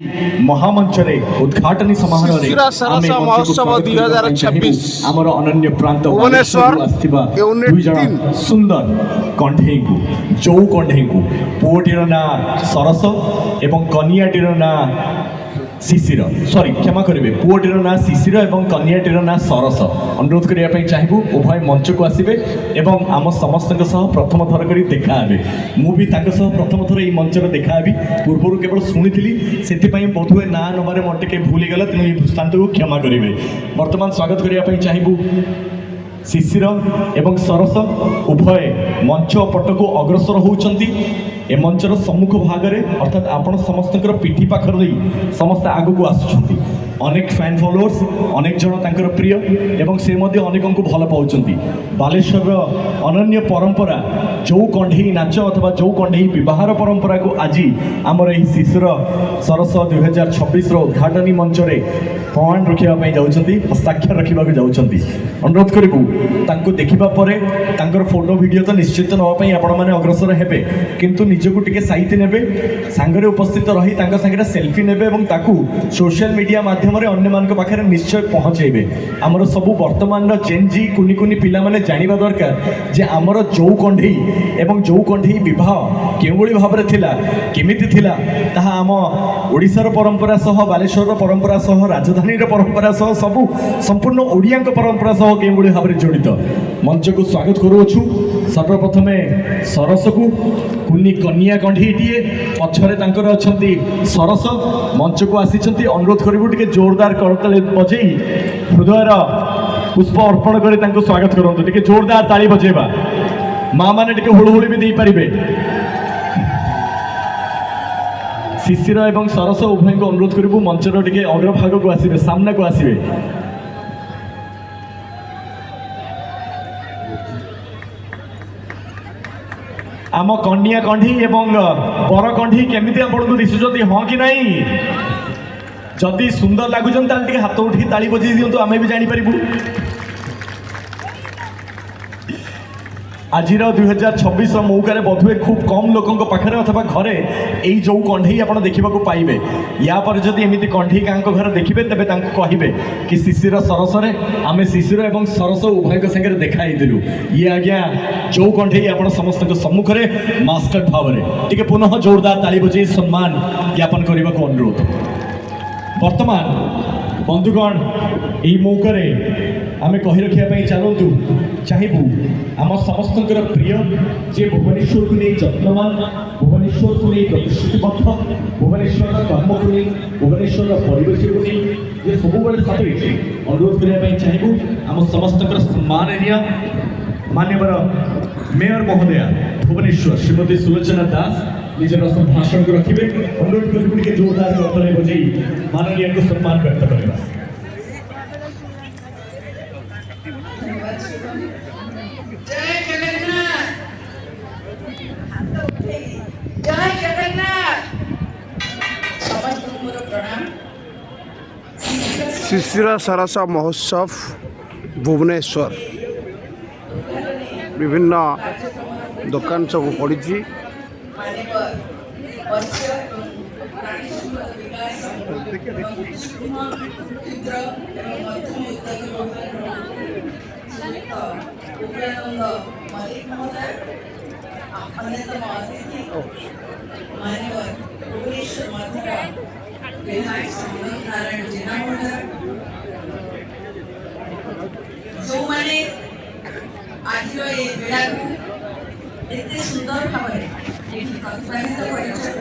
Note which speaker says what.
Speaker 1: महामंचरे उद्घाटनी समारोह
Speaker 2: महोत्सव 2026
Speaker 1: आमर अनन्य प्रांत
Speaker 2: भुवनेश्वर
Speaker 1: सुंदर कंठे को जो कंठे को पुओटीर ना सरस एवं कनियाटीर ना शिशिर सॉरी क्षमा करेंगे पुओटीर ना शिशिर एवं कन्याटीर ना सरस अनुरोध करने चाहबू उभय मंच को आसबे एवं आम समस्त प्रथम थर कर देखा मुझे प्रथम थर ये मंचर देखा पूर्व केवल शुणी से बोधहुए ना नबार मोर टे भूल गला तेणु ये दृष्टांत को क्षमा करेंगे बर्तमान स्वागत करने चाहबू शिशिर एवं सरस उभय मंच पट को अग्रसर होती ए मंचर सम्मुख भागरे अर्थात आपण समस्त पिठी पाखर समस्त आग को आसुच्च अनेक फैन फॉलोअर्स अनेक जन तांकर प्रिय एवं से मध्य अनेकों को भल पाउछंती बालेश्वर अनन्य परंपरा जो कंढे नाच अथवा जो कंढे विवाहर परंपरा को आज आमर यही शिशिर सरस 2026 उद्घाटनी मंच रे प्रमाण रखापी जाउछंती हस्ताक्षर रखा जाउछंती अनुरोध करूँ तांको देखिबा परे तांकर फोटो वीडियो तो निश्चित नापी आपण मैंने अग्रसर हेबे किंतु निजको टिके साइति नेबे सांगरे उपस्थित रही तांका सांगरे सेल्फी नेबे एवं ताकू सोशल मीडिया माध्यम अन्य मान पाखे निश्चय पहुँचे आमर सबू वर्तमान जेनजी कुनी कुनी पिला माने जानिबा दरकार जे आमर जो कंढे एवं जो कंढे विवाह केउली भाव में थिला केमिति थिला ताहा आम ओडिशार परंपरा सह बालेश्वर परंपरा सह राजधानी परंपरा सह सबू संपूर्ण ओडिया परंपरा सह केउली भाव में जड़ित मंच को स्वागत करुछु सर्वप्रथमे सरस को कुनी कन्या कंढीटीए पछरे तांकर अछंती सरस मंच को आसीचंती अनुरोध करिबु टिके जोरदार करताली बजई हृदयर पुष्प अर्पण कर स्वागत करूँ टे जोरदार ताली बजेबा माँ मैंने टे हुड़हुड़ी भी दे पारे शिशिर एवं सरस उभय को अनुरोध करूँ मंचर टे अग्रभाग को आसबे सामना को आसबे आम कन्या कंढी एवं बर कंढी केमिति आपको दिशुंट हाँ कि नहीं जदि सुंदर लगुच हाथ उठी ताली बजे दिंतु आम भी जापर आज 2026 मौका बोधुए खूब कम लोकों पाखे अथवा घरे यही जो कंढे आप देखा पाइबे या पर जदि एमती कंढे गाँ घर देखिए तेज कहे कि शिशिर सरसरे आम शिशिर एवं सरस उभय सागर देखाईलु ये आज्ञा जो कंढे आप समस्त सम्मुख में मास्कट भाव में टी पुनः जोरदार ताली बजे सम्मान ज्ञापन करने को अनुरोध वर्तमान बंधुगण यही मौके आम कही रखापी चलतु चाहबू आम समस्त प्रिय जे भुवनेश्वर को नहीं जत्नवान भुवनेश्वर को नहीं प्रतिश्रुतिबद्ध भुवनेश्वर कर्म को नहीं भुवनेश्वर परिवेश को नहीं ये सब साथे अनुरोध करने चाहबू आम समस्त सम्माननीय माननीय मेयर महोदया भुवनेश्वर श्रीमती सुलोचना दास निजर भाषण को रखिए अनुरोध कर जोरदार करतले बजे माननीय को सम्मान व्यक्त करवा
Speaker 2: शिशिर सरस महोत्सव भुवनेश्वर विभिन्न दुकान सब पड़ी
Speaker 3: जो मैंने आज ये बेड़ा को एत सुंदर भाव में प्रतिपादित कर